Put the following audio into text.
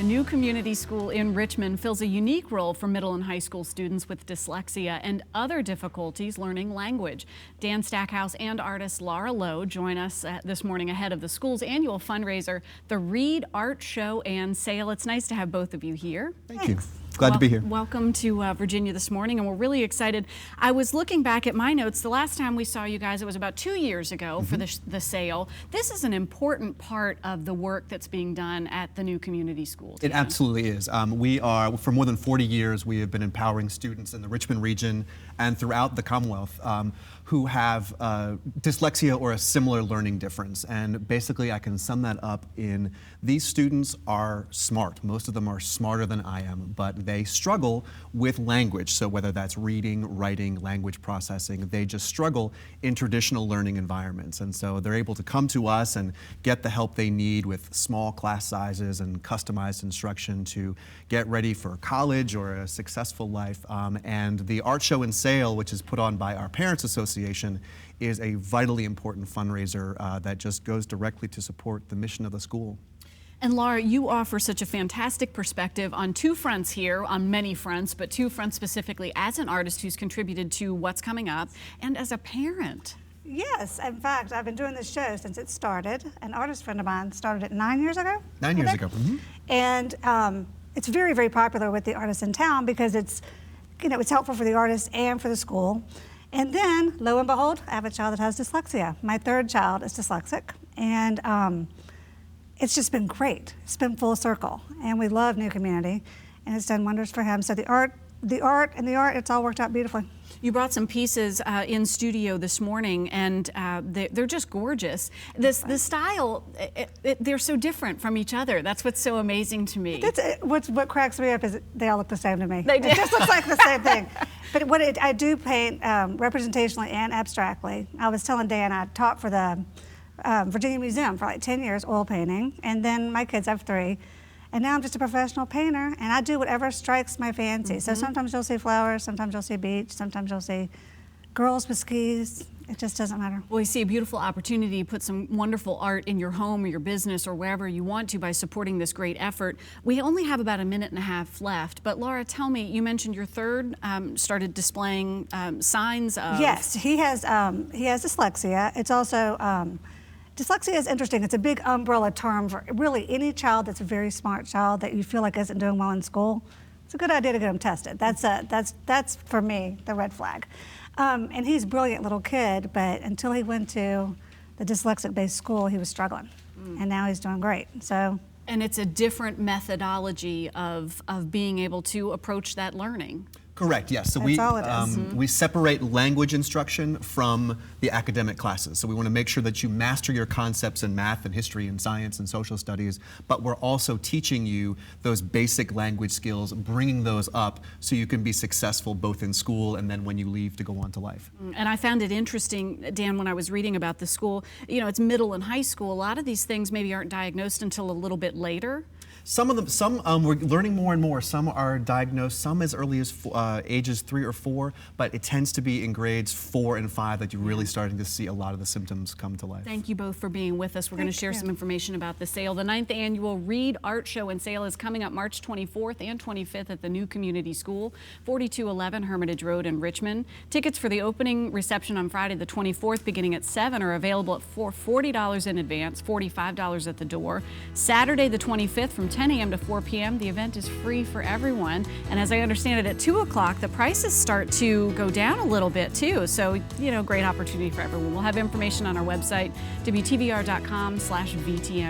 The new community school in Richmond fills a unique role for middle and high school students with dyslexia and other difficulties learning language. Dan Stackhouse and artist Laura Lowe join us this morning ahead of the school's annual fundraiser, the Read Art Show and Sale. It's nice to have both of you here. Thank you. Glad to be here. Welcome to Virginia this morning, and we're really excited. I was looking back at my notes. The last time we saw you guys, it was about 2 years ago for the sale. This is an important part of the work that's being done at the new community school. It absolutely is. We are, for more than 40 years, we have been empowering students in the Richmond region and throughout the Commonwealth who have dyslexia or a similar learning difference. And basically, I can sum that up in these students are smart. Most of them are smarter than I am, but they struggle with language. So whether that's reading, writing, language processing, they just struggle in traditional learning environments. And so they're able to come to us and get the help they need with small class sizes and customized instruction to get ready for college or a successful life. And the Art Show and Sale, which is put on by our Parents Association, is a vitally important fundraiser that just goes directly to support the mission of the school. And Laura, you offer such a fantastic perspective on two fronts here, on many fronts, but two fronts specifically as an artist who's contributed to what's coming up and as a parent. Yes, in fact, I've been doing this show since it started. An artist friend of mine started it 9 years ago. 9 years ago. And it's very, very popular with the artists in town because it's, it's helpful for the artists and for the school. And then, lo and behold, I have a child that has dyslexia. My third child is dyslexic, and it's just been great. It's been full circle, and we love New Community, and it's done wonders for him. So the art, it's all worked out beautifully. You brought some pieces in studio this morning, and they're just gorgeous. The style, they're so different from each other. That's what's so amazing to me. What cracks me up is they all look the same to me. They do. It just looks like the same thing. But I do paint representationally and abstractly. I was telling Dan I taught for the Virginia Museum for like 10 years, oil painting, and then my kids have 3. And now I'm just a professional painter, and I do whatever strikes my fancy. So sometimes you'll see flowers, sometimes you'll see beach, sometimes you'll see girls with skis. It just doesn't matter. Well, you see a beautiful opportunity to put some wonderful art in your home or your business or wherever you want to by supporting this great effort. We only have about a minute and a half left, but Laura, tell me, you mentioned your third started displaying signs of... Yes, he has dyslexia. It's also... dyslexia is interesting. It's a big umbrella term for really any child that's a very smart child that you feel like isn't doing well in school. It's a good idea to get them tested. That's for me, the red flag. And he's a brilliant little kid, but until he went to the dyslexic-based school, he was struggling. And now he's doing great. So. And it's a different methodology of being able to approach that learning. Correct, yes. So we separate language instruction from the academic classes. So we want to make sure that you master your concepts in math and history and science and social studies, but we're also teaching you those basic language skills, bringing those up so you can be successful both in school and then when you leave to go on to life. And I found it interesting, Dan, when I was reading about the school, it's middle and high school. A lot of these things maybe aren't diagnosed until a little bit later. Some we're learning more and more. Some are diagnosed, some as early as ages 3 or 4, but it tends to be in grades 4 and 5 that you're really starting to see a lot of the symptoms come to life. Thank you both for being with us. We're going to share some information about the sale. The 9th annual Read Art Show and Sale is coming up March 24th and 25th at the new community school, 4211 Hermitage Road in Richmond. Tickets for the opening reception on Friday the 24th beginning at 7 are available at $40 in advance, $45 at the door. Saturday the 25th from 10 a.m. to 4 p.m. The event is free for everyone. And as I understand it, at 2 o'clock, the prices start to go down a little bit too. So, great opportunity for everyone. We'll have information on our website, WTVR.com/VTM.